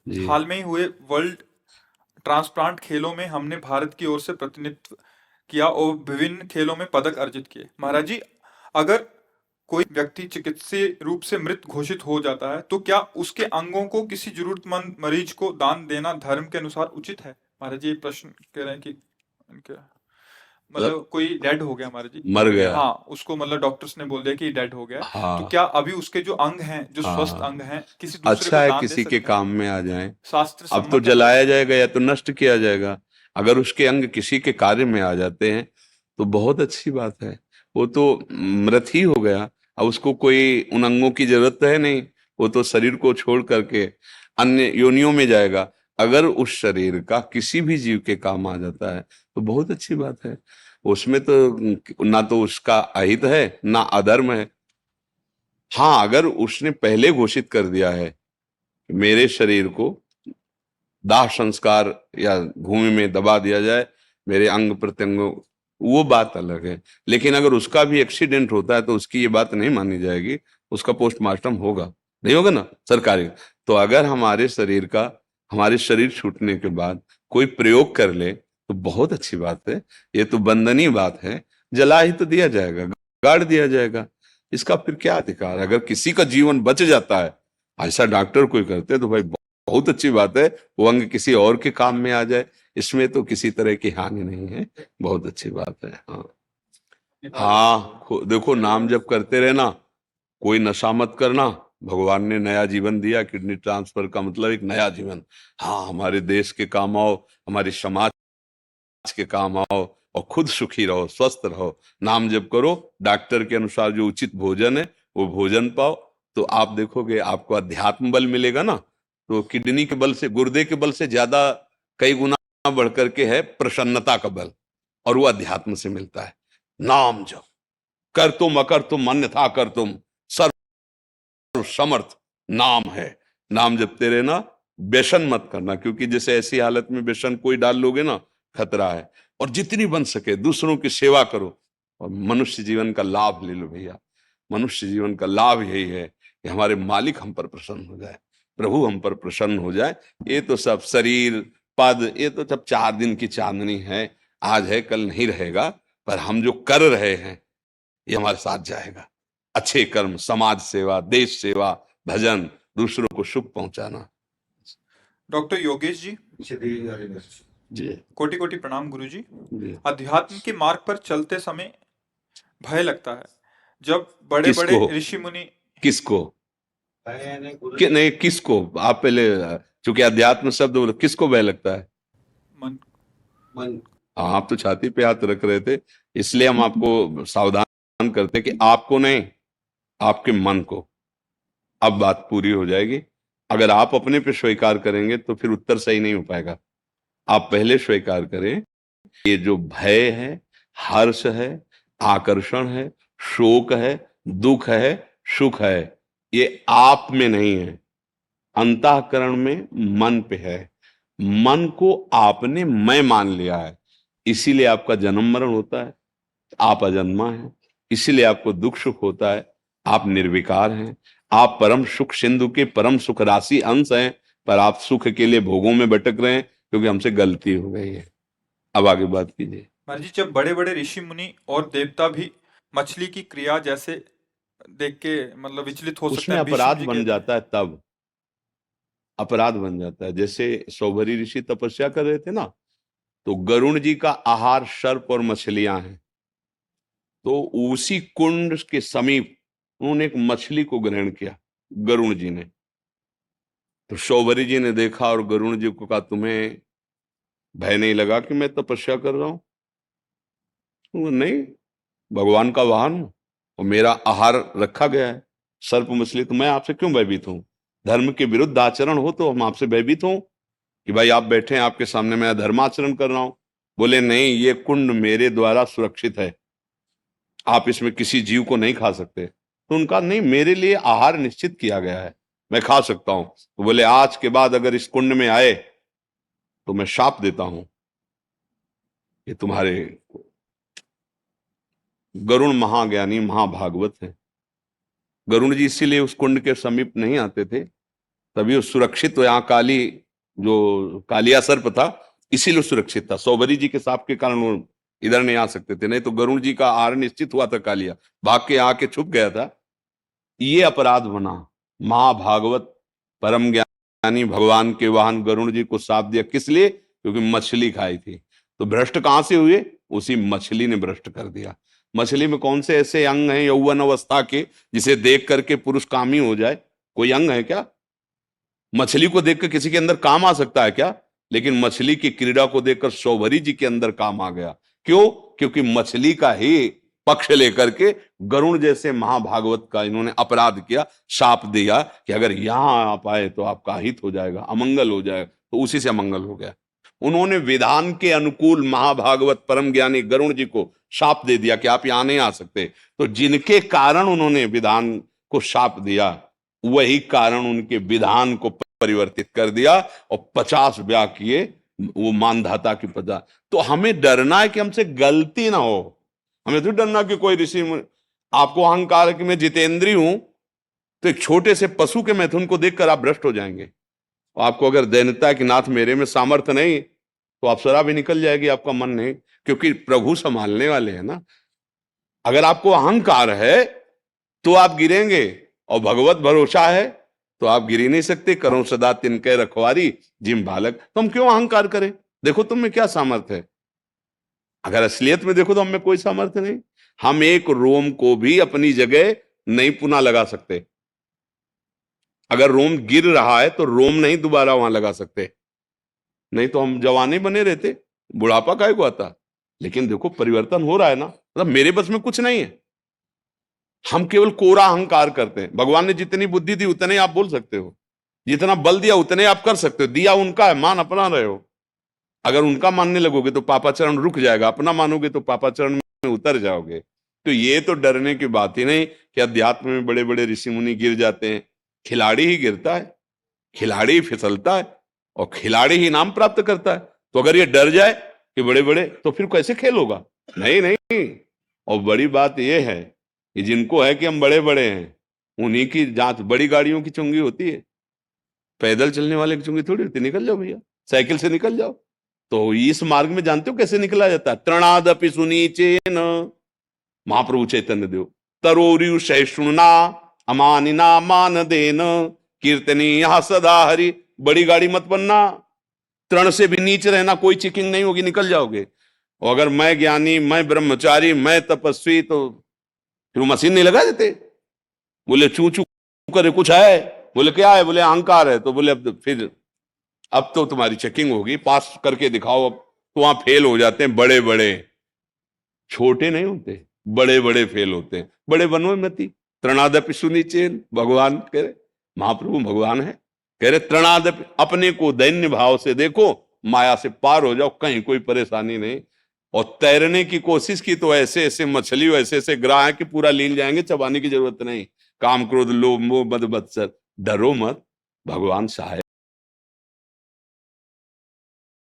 जी। हाल में ही हुए world transplant खेलों में हमने भारत की ओर से प्रतिनिधित्व किया और विभिन्न खेलों में पदक अर्जित किए। महाराज जी, अगर कोई व्यक्ति चिकित्सीय रूप से मृत घोषित हो जाता है तो क्या उसके अंगों को किसी जरूरतमंद मरीज को दान देना धर्म के अनुसार उचित है? महाराज जी, ये प्रश्न कह रहे हैं कि मतलब मतलब कोई डेड हो गया महाराज जी, मर मर गया, गया। हाँ, उसको मतलब डॉक्टर्स ने बोल दिया कि डेड हो गया है, तो हाँ क्या अभी उसके जो अंग हैं, जो स्वस्थ हाँ। अंग हैं, किसी दूसरे अच्छा को है दान दे किसी के सकते हैं? काम में आ जाए। शास्त्र अब तो सम्मत है क्या? जलाया जाएगा या तो नष्ट किया जाएगा। अगर उसके अंग किसी के कार्य में आ जाते हैं तो बहुत अच्छी बात है। वो तो मृत ही हो गया। अब उसको कोई उन अंगों की जरूरत है नहीं। वो तो शरीर को छोड़ करके अन्य योनियों में जाएगा। अगर उस शरीर का किसी भी जीव के काम आ जाता है तो बहुत अच्छी बात है। उसमें तो ना तो उसका अहित है ना अधर्म है। हाँ, अगर उसने पहले घोषित कर दिया है कि मेरे शरीर को दाह संस्कार या भूमि में दबा दिया जाए, मेरे अंग प्रत्यंगों, वो बात अलग है। लेकिन अगर उसका भी एक्सीडेंट होता है तो उसकी ये बात नहीं मानी जाएगी। उसका पोस्टमार्टम होगा, नहीं होगा ना सरकारी। तो अगर हमारे शरीर छूटने के बाद कोई प्रयोग कर ले तो बहुत अच्छी बात है। ये तो वंदनीय बात है। जला ही तो दिया जाएगा, गाड़ दिया जाएगा। इसका फिर क्या अधिकार? अगर किसी का जीवन बच जाता है, ऐसा डॉक्टर कोई करते हैं तो भाई बहुत अच्छी बात है। वो अंग किसी और के काम में आ जाए, इसमें तो किसी तरह की हानि नहीं है। बहुत अच्छी बात है। हाँ हाँ, देखो, नाम जप करते रहना, कोई नशा मत करना। भगवान ने नया जीवन दिया, किडनी ट्रांसफर का मतलब एक नया जीवन। हाँ, हमारे देश के काम आओ, हमारे समाज के काम आओ, और खुद सुखी रहो, स्वस्थ रहो। नाम जप करो, डॉक्टर के अनुसार जो उचित भोजन है वो भोजन पाओ। तो आप देखोगे आपको अध्यात्म बल मिलेगा ना। तो किडनी के बल से, गुर्दे के बल से ज्यादा कई गुना बढ़ करके है प्रसन्नता का बल, और वो अध्यात्म से मिलता है। नाम जप, कर तुम अकर तुम अन्यथा कर तुम, सर्व समर्थ नाम है। नाम जपते रहना। व्यसन मत करना, क्योंकि जैसे ऐसी हालत में व्यसन कोई डाल लोगे ना, खतरा है। और जितनी बन सके दूसरों की सेवा करो, और मनुष्य जीवन का लाभ ले लो भैया। मनुष्य जीवन का लाभ यही है कि हमारे मालिक हम पर प्रसन्न हो जाए, प्रभु हम पर प्रसन्न हो जाए। ये तो सब शरीर, पद, ये तो सब 4 दिन की चांदनी है। आज है कल नहीं रहेगा। पर हम जो कर रहे हैं ये हमारे साथ जाएगा। अच्छे कर्म, समाज सेवा, देश सेवा, भजन, दूसरों को सुख पहुंचाना। डॉक्टर योगेश जी, जी कोटि कोटि प्रणाम गुरु जी। जी। अध्यात्म के मार्ग पर चलते समय भय लगता है, जब बड़े बड़े किसको? ऋषि मुनि। किसको? नहीं, किसको? आप पहले, चूंकि अध्यात्म शब्द बोलो, किसको भय लगता है? मन। हाँ, आप तो छाती पे हाथ रख रहे थे, इसलिए हम आपको सावधान करते कि आपको नहीं, आपके मन को। अब बात पूरी हो जाएगी। अगर आप अपने पे स्वीकार करेंगे तो फिर उत्तर सही नहीं हो पाएगा। आप पहले स्वीकार करें, ये जो भय है, हर्ष है, आकर्षण है, शोक है, दुख है, सुख है, ये आप में नहीं है, अंतःकरण में, मन पे है। मन को आपने मैं मान लिया है, इसीलिए आपका जन्म मरण होता है। आप अजन्मा हैं, इसीलिए आपको दुख सुख होता है। आप निर्विकार हैं। आप परम सुख सिंधु के परम सुख राशि अंश हैं। पर आप सुख के लिए भोगों में भटक रहे हैं, क्योंकि हमसे गलती हो गई है। अब आगे बात कीजिए। महाराज जी, जब बड़े बड़े ऋषि मुनि और देवता भी मछली की क्रिया जैसे देख के मतलब विचलित हो सकते उसमें हैं, भीष्म अपराध जी बन कहते हैं। जाता है, तब अपराध बन जाता है। जैसे सौभरी ऋषि तपस्या कर रहे थे ना, तो गरुण जी का आहार सर्प और मछलियां हैं। तो उसी कुंड के समीप उन्होंने एक मछली को ग्रहण किया, गरुण जी ने। तो शौभरी जी ने देखा और गरुण जी को कहा, तुम्हें भय नहीं लगा कि मैं तपस्या कर रहा हूं? नहीं, भगवान का वाहन हूं और मेरा आहार रखा गया है सर्प मछली, तो मैं आपसे क्यों भयभीत हूं? धर्म के विरुद्ध आचरण हो तो हम आपसे भयभीत हूं कि भाई आप बैठे हैं, आपके सामने मैं धर्माचरण कर रहा हूं? बोले नहीं, ये कुंड मेरे द्वारा सुरक्षित है, आप इसमें किसी जीव को नहीं खा सकते। तो उनका नहीं, मेरे लिए आहार निश्चित किया गया है, मैं खा सकता हूं। तो बोले आज के बाद अगर इस कुंड में आए तो मैं शाप देता हूं, ये तुम्हारे। गरुण महाज्ञानी महाभागवत है। गरुण जी इसीलिए उस कुंड के समीप नहीं आते थे तभी वो सुरक्षित, यहाँ काली जो कालिया सर्प था इसीलिए सुरक्षित था। सौबरी जी के सांप के कारण वो इधर नहीं आ सकते थे, नहीं तो गरुड़ जी का आहार निश्चित हुआ था, कालिया भाग के आके छुप गया था। ये अपराध बना। महाभागवत परम ज्ञानी भगवान के वाहन गरुड़ जी को शाप दिया, किस लिए? क्योंकि मछली खाई थी। तो भ्रष्ट कहां से हुए? उसी मछली ने भ्रष्ट कर दिया। मछली में कौन से ऐसे अंग हैं यौवन अवस्था के जिसे देख करके पुरुष कामी हो जाए? कोई अंग है क्या? मछली को देखकर किसी के अंदर काम आ सकता है क्या? लेकिन मछली की क्रीड़ा को देखकर सौभरी जी के अंदर काम आ गया। क्यों? क्योंकि मछली का ही पक्ष लेकर के गरुण जैसे महाभागवत का इन्होंने अपराध किया, शाप दिया कि अगर यहां आप आए तो आपका हित हो जाएगा, अमंगल हो जाएगा। तो उसी से अमंगल हो गया। उन्होंने विधान के अनुकूल महाभागवत परम ज्ञानी गरुण जी को शाप दे दिया कि आप यहां नहीं आ सकते। तो जिनके कारण उन्होंने विधान को शाप दिया, वही कारण उनके विधान को परिवर्तित कर दिया और 50 ब्याह किए, वो मानधाता की 50। तो हमें डरना है कि हमसे गलती ना हो। हमें तो डरना कि कोई ऋषि आपको अहंकार है कि मैं जितेंद्रीय हूं, तो एक छोटे से पशु के मैथुन को देखकर आप भ्रष्ट हो जाएंगे। और आपको अगर दैन्यता है कि नाथ मेरे में सामर्थ्य नहीं, तो अप्सरा भी निकल जाएगी, आपका मन नहीं, क्योंकि प्रभु संभालने वाले हैं ना। अगर आपको अहंकार है तो आप गिरेंगे, और भगवत भरोसा है तो आप गिर ही नहीं सकते। करो सदा तिनके रखवारी जिम बालक। तो हम क्यों अहंकार करें? देखो तुम में क्या सामर्थ्य है। अगर असलियत में देखो तो हमें कोई सामर्थ्य नहीं। हम एक रोम को भी अपनी जगह नहीं पुनः लगा सकते। अगर रोम गिर रहा है तो रोम नहीं दोबारा वहां लगा सकते, नहीं तो हम जवान ही बने रहते, बुढ़ापा काहे को आता। लेकिन देखो परिवर्तन हो रहा है ना, मतलब मेरे बस में कुछ नहीं है। हम केवल कोरा अहंकार करते हैं। भगवान ने जितनी बुद्धि दी उतने आप बोल सकते हो, जितना बल दिया उतने आप कर सकते हो। दिया उनका है, मान अपना रहे हो। अगर उनका मानने लगोगे तो पापाचरण रुक जाएगा, अपना मानोगे तो पापाचरण में उतर जाओगे। तो ये तो डरने की बात ही नहीं कि अध्यात्म में बड़े बड़े ऋषि मुनि गिर जाते हैं। खिलाड़ी ही गिरता है, खिलाड़ी ही फिसलता है, और खिलाड़ी ही इनाम प्राप्त करता है। तो अगर ये डर जाए कि बड़े बड़े, तो फिर कैसे खेल होगा? नहीं नहीं। और बड़ी बात यह है कि जिनको है कि हम बड़े बड़े हैं, उन्हीं की जांच बड़ी गाड़ियों की चुंगी होती है। पैदल चलने वाले की चुंगी थोड़ी होती। निकल जाओ भैया, साइकिल से निकल जाओ। तो इस मार्ग में जानते हो कैसे निकला जाता है? तृणादपि सुनीचेन, महाप्रभु चैतन्य देव, तरोरियु सहिष्णुना अमानिना मान देन कीर्तनी यहां सदा हरि। बड़ी गाड़ी मत बनना, तृण से भी नीचे रहना, कोई चेकिंग नहीं होगी, निकल जाओगे। और अगर मैं ज्ञानी, मैं ब्रह्मचारी, मैं तपस्वी, तो फिर वो मशीन नहीं लगा देते। बोले चू चू करे कुछ है, बोले क्या है, बोले अहंकार है। तो बोले अब तो तुम्हारी चेकिंग होगी, पास करके दिखाओ। अब तो वहां फेल हो जाते हैं बड़े बड़े, छोटे नहीं होते, बड़े बड़े फेल होते हैं। बड़े बनो मती, तृणादपि सुनीचेन। भगवान कह रहे, महाप्रभु भगवान है, कह रहे तृणादपि, अपने को दैन्य भाव से देखो, माया से पार हो जाओ, कहीं कोई परेशानी नहीं। और तैरने की कोशिश की तो ऐसे ऐसे मछली, ऐसे ऐसे ग्राह है कि पूरा लीन जाएंगे, चबाने की जरूरत नहीं। काम क्रोध लोभ मोह मद मत्सर, डरो मत, भगवान सहाय